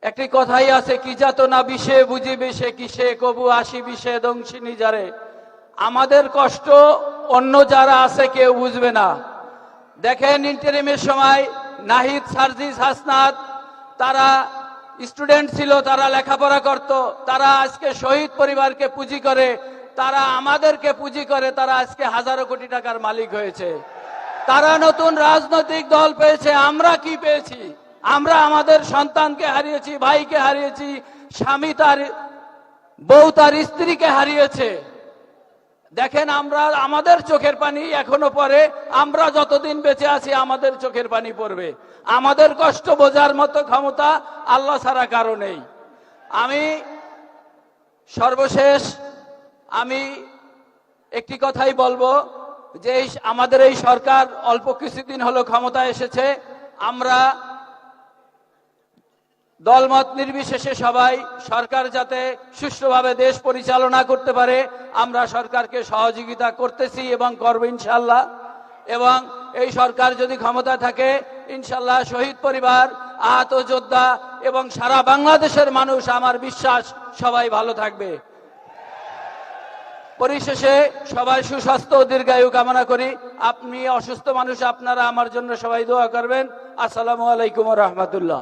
একটি কথাই আছে, কি যাত না বিষে বুঝিবে সে কিসে, কবু আসি বিষে দংশিনী যারে। আমাদের কষ্ট অন্য যারা আছে কেউ বুঝবে না। দেখেন, ইন্টারিমের সময় নাহিদ, সার্জিস, হাসনাত তারা স্টুডেন্ট ছিল, তারা লেখাপড়া করত, তারা আজকে শহীদ পরিবারকে পুঁজি করে, তারা আমাদেরকে পুঁজি করে, তারা আজকে হাজারো কোটি টাকার মালিক হয়েছে। তারা নতুন রাজনৈতিক দল পেয়েছে, আমরা কি পেয়েছি? আমরা আমাদের সন্তানকে হারিয়েছি, ভাইকে হারিয়েছি, স্বামী তার বউ তার স্ত্রীকে হারিয়েছে। দেখেন, আমরা আমাদের চোখের পানি এখনো পড়ে, আমরা যতদিন বেঁচে আছি আমাদের চোখের পানি পড়বে। আমাদের কষ্ট বোঝার মতো ক্ষমতা আল্লাহ ছাড়া কারো নেই। আমি সর্বশেষ একটি কথাই বলবো যে আমাদের এই সরকার অল্প কিছুদিন হলো ক্ষমতায় এসেছে। আমরা দলমত নির্বিশেষে সবাই সরকার যাতে সুষ্ঠুভাবে দেশ পরিচালনা করতে পারে আমরা সরকারকে সহযোগিতা করতেছি এবং করব ইনশাআল্লাহ। এবং এই সরকার যদি ক্ষমতা থাকে ইনশাআল্লাহ শহীদ পরিবার, আহত যোদ্ধা এবং সারা বাংলাদেশের মানুষ, আমার বিশ্বাস সবাই ভালো থাকবে। পরিশেষে সবাই সুস্বাস্থ্য ও দীর্ঘায়ু কামনা করি। আপনি অসুস্থ মানুষ, আপনারা আমার জন্য সবাই দোয়া করবেন। আসসালামু আলাইকুম ওয়া রাহমাতুল্লাহ।